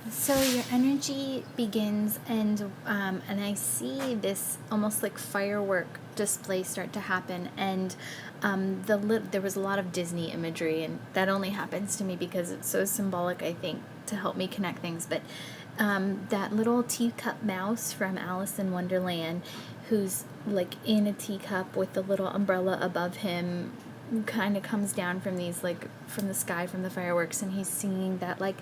So your energy begins, and I see this almost like firework display start to happen, and there was a lot of Disney imagery, and that only happens to me because it's so symbolic, I think, to help me connect things. But that little teacup mouse from Alice in Wonderland, who's like in a teacup with the little umbrella above him, kind of comes down from these, like, from the sky, from the fireworks, and he's singing that, like,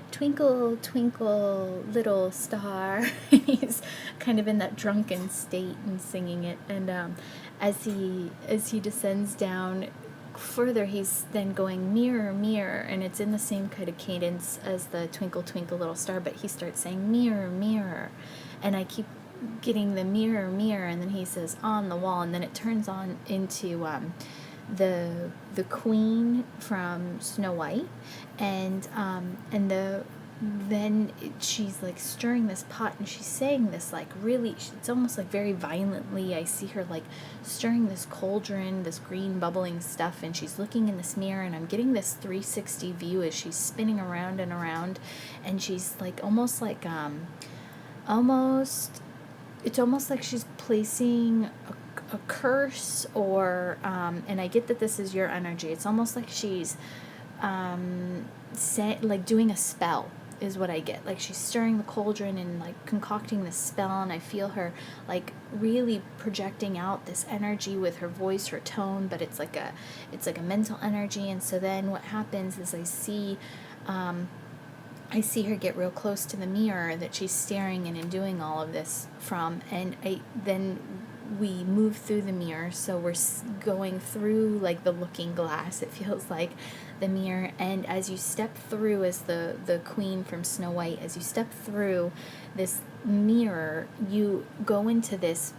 twinkle twinkle little star. He's kind of in that drunken state and singing it, and as he descends down further, he's then going mirror mirror, and it's in the same kind of cadence as the twinkle twinkle little star, but he starts saying mirror mirror, and I keep getting the mirror mirror, and then he says on the wall, and then it turns on into the queen from Snow White, and she's like stirring this pot, and she's saying this, like, really, it's almost like very violently. I see her like stirring this cauldron, this green bubbling stuff, and she's looking in this mirror, and I'm getting this 360 view as she's spinning around and around, and she's like almost it's almost like she's placing a curse, or and I get that this is your energy. It's almost like she's like doing a spell is what I get. Like she's stirring the cauldron and like concocting this spell, and I feel her like really projecting out this energy with her voice, her tone, but it's like a mental energy. And so then what happens is I see her get real close to the mirror that she's staring in and doing all of this from, and then we move through the mirror, so we're going through like the looking glass, it feels like, the mirror, and as you step through, as the queen from Snow White, as you step through this mirror, you go into this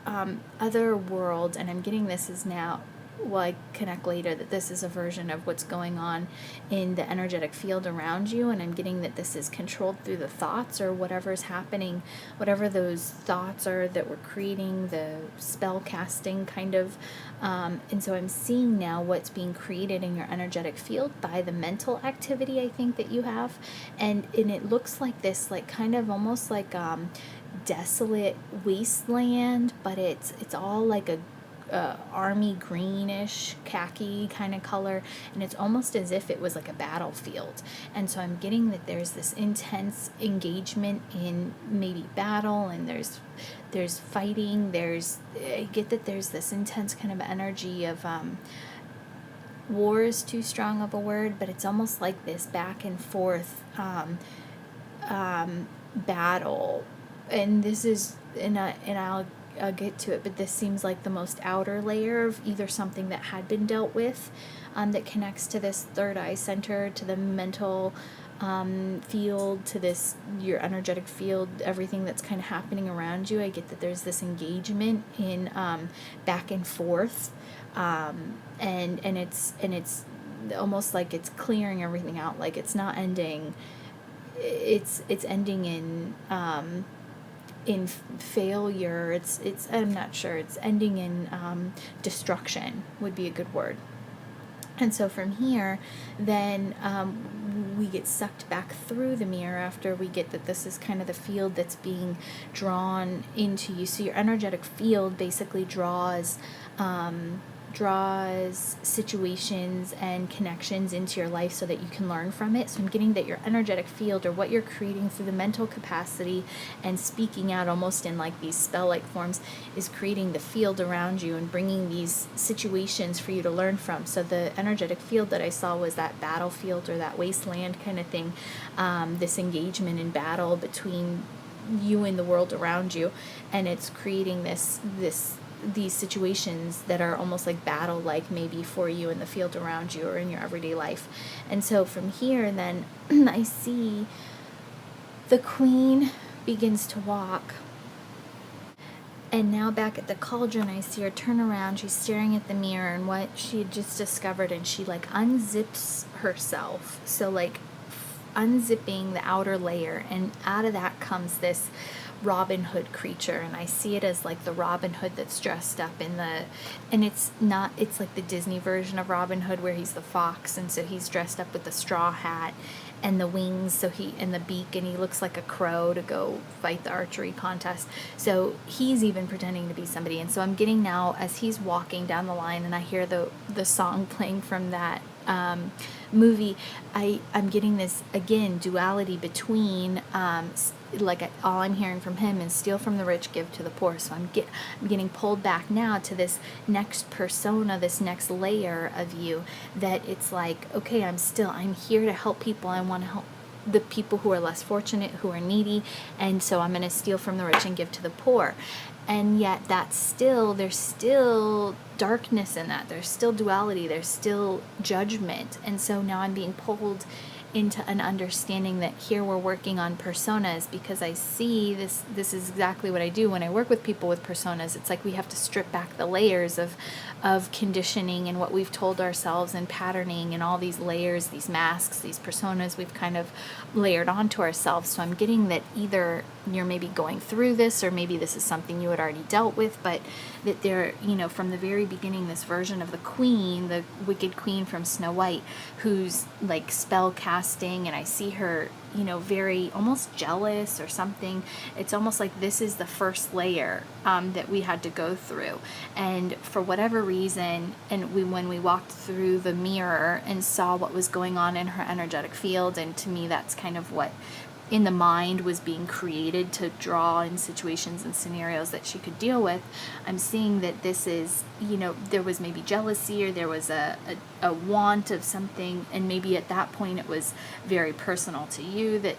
other world, and I'm getting this is now, well, I connect later that this is a version of what's going on in the energetic field around you, and I'm getting that this is controlled through the thoughts, or whatever's happening, whatever those thoughts are that were creating the spell casting kind of, and so I'm seeing now what's being created in your energetic field by the mental activity, I think, that you have, and it looks like this, like kind of almost like desolate wasteland, but it's all like a army greenish khaki kind of color, and it's almost as if it was like a battlefield. And so I'm getting that there's this intense engagement in maybe battle, and there's fighting, I get that there's this intense kind of energy of war is too strong of a word, but it's almost like this back and forth battle, and this is and I'll get to it, but this seems like the most outer layer of either something that had been dealt with, that connects to this third eye center, to the mental field, to this, your energetic field, everything that's kind of happening around you. I get that there's this engagement in back and forth, and it's almost like it's clearing everything out, like it's not ending, it's ending in failure. It's I'm not sure, it's ending in destruction would be a good word. And so from here, then we get sucked back through the mirror after we get that this is kind of the field that's being drawn into you. So your energetic field basically draws situations and connections into your life so that you can learn from it. So I'm getting that your energetic field, or what you're creating through the mental capacity and speaking out almost in like these spell-like forms, is creating the field around you and bringing these situations for you to learn from. So the energetic field that I saw was that battlefield, or that wasteland kind of thing, this engagement in battle between you and the world around you, and it's creating these situations that are almost like battle like, maybe for you in the field around you or in your everyday life. And so from here, then I see the queen begins to walk, and now back at the cauldron, I see her turn around. She's staring at the mirror and what she had just discovered, and she like unzips herself, so like unzipping the outer layer, and out of that comes this Robin Hood creature, and I see it as like the Robin Hood that's dressed up and it's like the Disney version of Robin Hood, where he's the fox, and so he's dressed up with the straw hat, and the wings, so he, and the beak, and he looks like a crow to go fight the archery contest. So he's even pretending to be somebody. And so I'm getting now, as he's walking down the line and I hear the song playing from that movie, I'm getting this again duality between like all I'm hearing from him is steal from the rich, give to the poor. So I'm getting pulled back now to this next persona, this next layer of you, that it's like, okay, I'm here to help people. I want to help the people who are less fortunate, who are needy, and so I'm going to steal from the rich and give to the poor. And yet there's still darkness in that. There's still duality. There's still judgment. And so now I'm being pulled into an understanding that here we're working on personas, because I see this is exactly what I do when I work with people with personas. It's like we have to strip back the layers of conditioning and what we've told ourselves, and patterning, and all these layers, these masks, these personas we've kind of layered onto ourselves. So I'm getting that either you're maybe going through this, or maybe this is something you had already dealt with, but that there, from the very beginning, this version of the queen, the wicked queen from Snow White, who's like spell casting, and I see her, very almost jealous or something. It's almost like this is the first layer that we had to go through. And for whatever reason, and when we walked through the mirror and saw what was going on in her energetic field, and to me that's kind of what in the mind was being created to draw in situations and scenarios that she could deal with. I'm seeing that this is, there was maybe jealousy, or there was a want of something, and maybe at that point it was very personal to you that,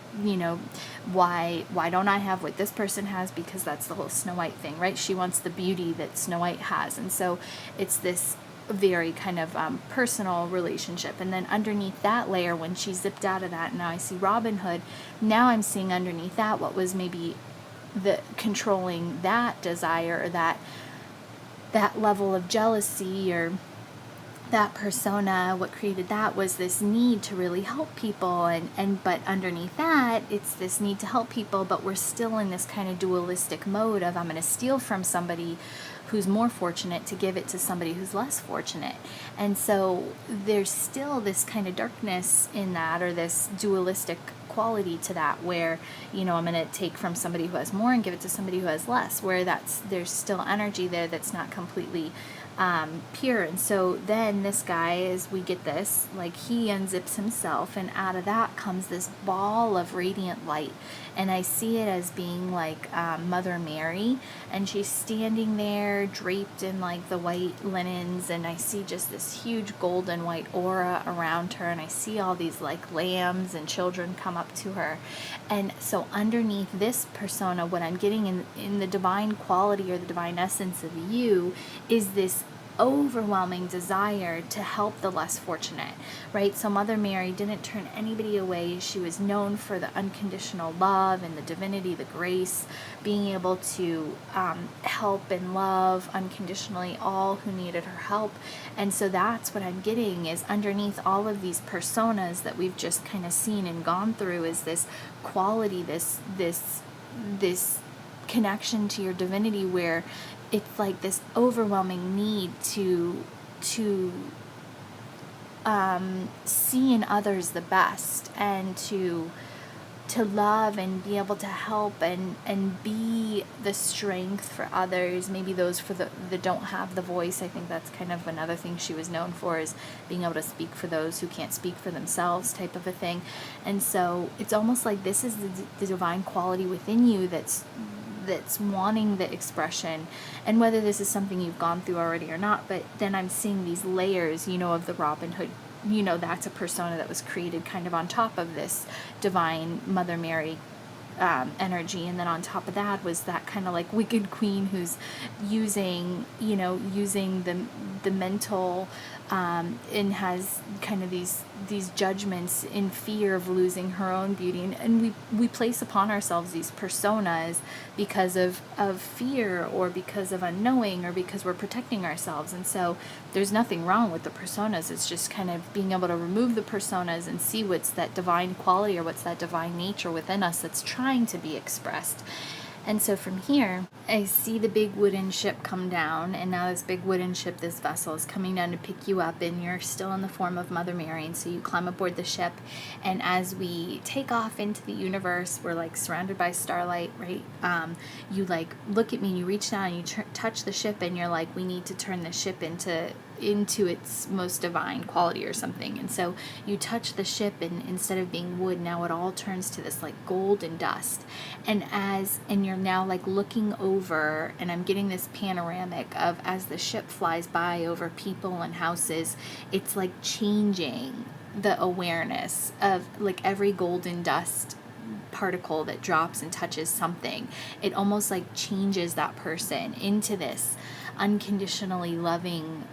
why don't I have what this person has? Because that's the whole Snow White thing, right? She wants the beauty that Snow White has. And so it's this very kind of personal relationship. And then underneath that layer, when she zipped out of that, and now I see Robin Hood, now I'm seeing underneath that what was maybe the controlling that desire, or that level of jealousy, or that persona. What created that was this need to really help people, and but underneath that, it's this need to help people, but we're still in this kind of dualistic mode of, I'm going to steal from somebody who's more fortunate to give it to somebody who's less fortunate. And so there's still this kind of darkness in that, or this dualistic quality to that, where, I'm going to take from somebody who has more and give it to somebody who has less, where there's still energy there that's not completely pure. And so then this guy, as we get this, like, he unzips himself, and out of that comes this ball of radiant light, and I see it as being like Mother Mary, and she's standing there draped in like the white linens, and I see just this huge golden white aura around her, and I see all these like lambs and children come up to her. And so underneath this persona, what I'm getting in the divine quality, or the divine essence of you, is this overwhelming desire to help the less fortunate, right? So Mother Mary didn't turn anybody away. She was known for the unconditional love and the divinity, the grace, being able to help and love unconditionally all who needed her help. And so that's what I'm getting, is underneath all of these personas that we've just kind of seen and gone through, is this quality, this connection to your divinity, where it's like this overwhelming need to see in others the best, and to love and be able to help and be the strength for others, maybe those for that don't have the voice. I think that's kind of another thing she was known for, is being able to speak for those who can't speak for themselves, type of a thing. And so it's almost like this is the divine quality within you that's wanting the expression. And whether this is something you've gone through already or not, but then I'm seeing these layers, of the Robin Hood, that's a persona that was created kind of on top of this divine Mother Mary energy. And then on top of that was that kind of like wicked queen who's using the mental and has kind of these judgments in fear of losing her own beauty. And we place upon ourselves these personas because of fear, or because of unknowing, or because we're protecting ourselves. And so there's nothing wrong with the personas. It's just kind of being able to remove the personas and see what's that divine quality, or what's that divine nature within us that's trying to be expressed. And so from here, I see the big wooden ship come down, and now this big wooden ship, this vessel, is coming down to pick you up, and you're still in the form of Mother Mary. And so you climb aboard the ship, and as we take off into the universe, we're like surrounded by starlight, right? You like look at me, and you reach down, and you touch the ship, and you're like, we need to turn the ship into its most divine quality or something. And so you touch the ship, and instead of being wood, now it all turns to this like gold and dust. And you're now like looking over, and I'm getting this panoramic of as the ship flies by over people and houses, it's like changing the awareness of like every golden dust particle that drops and touches something. It almost like changes that person into this unconditionally loving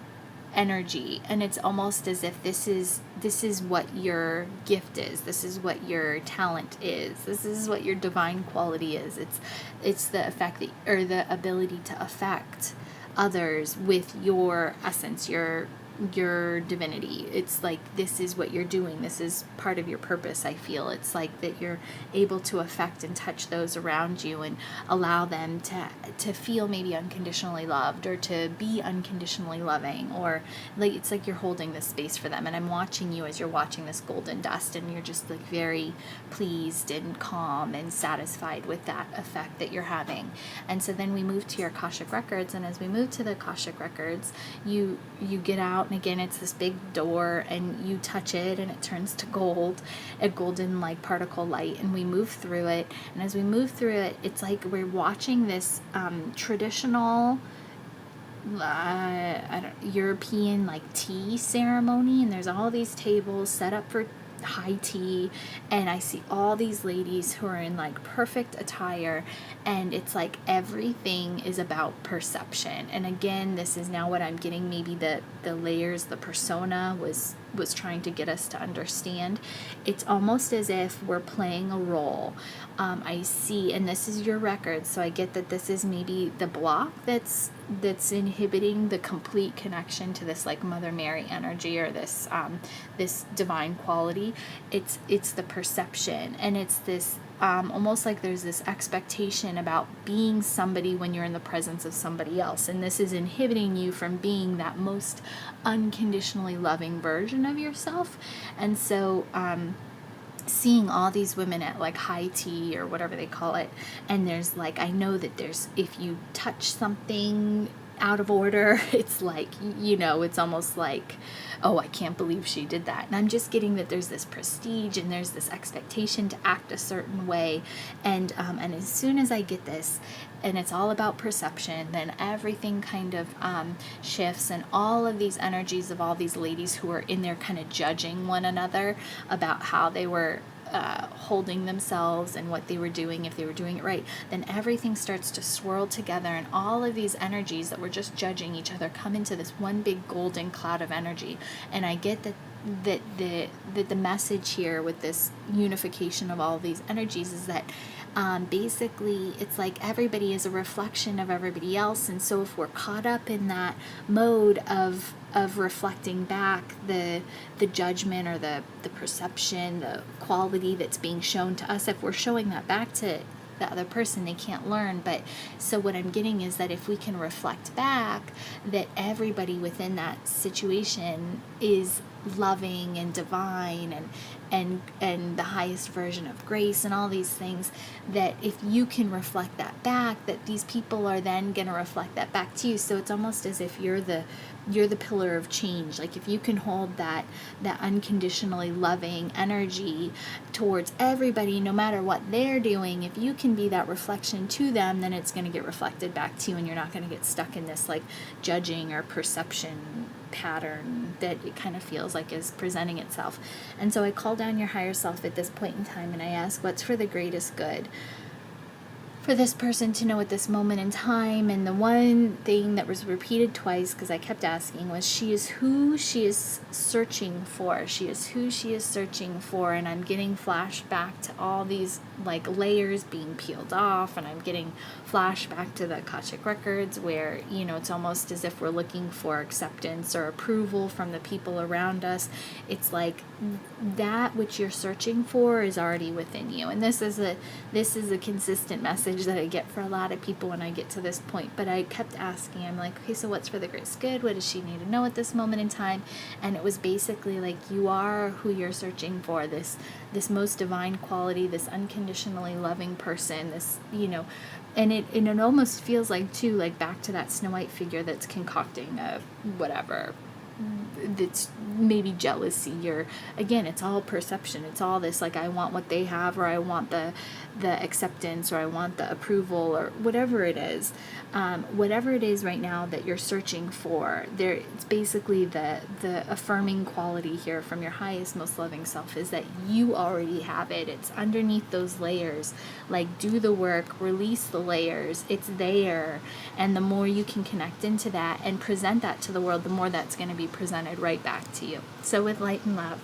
energy. And it's almost as if this is what your gift is, this is what your talent is, this is what your divine quality is. It's the effect that, or the ability to affect others with your essence, your divinity. It's like this is what you're doing, this is part of your purpose. I feel it's like that you're able to affect and touch those around you and allow them to feel maybe unconditionally loved, or to be unconditionally loving, or like it's like you're holding this space for them. And I'm watching you as you're watching this golden dust, and you're just like very pleased and calm and satisfied with that effect that you're having. And so then we move to your Akashic records, and as we move to the Akashic records, you get out. And again, it's this big door, and you touch it, and it turns to gold, a golden like particle light, and we move through it. And as we move through it, it's like we're watching this traditional European like tea ceremony, and there's all these tables set up for high tea, and I see all these ladies who are in like perfect attire, and it's like everything is about perception. And again, this is now what I'm getting, maybe the layers, the persona was trying to get us to understand. It's almost as if we're playing a role. I see, and this is your record, so I get that this is maybe the block that's inhibiting the complete connection to this like Mother Mary energy, or this this divine quality. It's the perception, and it's this almost like there's this expectation about being somebody when you're in the presence of somebody else, and this is inhibiting you from being that most unconditionally loving version of yourself. And so seeing all these women at like high tea or whatever they call it, and there's like, I know that there's, if you touch something out of order, it's like, it's almost like, oh, I can't believe she did that. And I'm just getting that there's this prestige, and there's this expectation to act a certain way. And as soon as I get this, and it's all about perception, then everything kind of shifts, and all of these energies of all these ladies who are in there kind of judging one another about how they were holding themselves and what they were doing, if they were doing it right, then everything starts to swirl together, and all of these energies that were just judging each other come into this one big golden cloud of energy. And I get that the message here with this unification of all of these energies is that basically it's like everybody is a reflection of everybody else. And so if we're caught up in that mode of reflecting back the judgment, or the perception, the quality that's being shown to us, if we're showing that back to the other person, they can't learn. But so what I'm getting is that if we can reflect back that everybody within that situation is loving and divine and the highest version of grace and all these things, that if you can reflect that back, that these people are then going to reflect that back to you. So it's almost as if you're the pillar of change. Like if you can hold that unconditionally loving energy towards everybody, no matter what they're doing, if you can be that reflection to them, then it's going to get reflected back to you, and you're not going to get stuck in this like judging or perception pattern that it kind of feels like is presenting itself. And so I call down your higher self at this point in time, and I ask, what's for the greatest good for this person to know at this moment in time? And the one thing that was repeated twice, because I kept asking, was she is who she is searching for. She is who she is searching for. And I'm getting flashback to all these like layers being peeled off, and I'm getting flashback to the Akashic records where, it's almost as if we're looking for acceptance or approval from the people around us. It's like that which you're searching for is already within you. And this is a consistent message message that I get for a lot of people when I get to this point. But I kept asking, I'm like, okay, so what's for the greatest good? What does she need to know at this moment in time? And it was basically like, you are who you're searching for, this most divine quality, this unconditionally loving person, this, and it almost feels like, too, like back to that Snow White figure that's concocting a whatever, that's maybe jealousy, or again, it's all perception. It's all this, like, I want what they have, or I want the acceptance, or I want the approval, or whatever it is. Whatever it is right now that you're searching for, it's basically the affirming quality here from your highest, most loving self, is that you already have it. It's underneath those layers. Like, do the work, release the layers. It's there. And the more you can connect into that and present that to the world, the more that's going to be presented right back to you. So with light and love.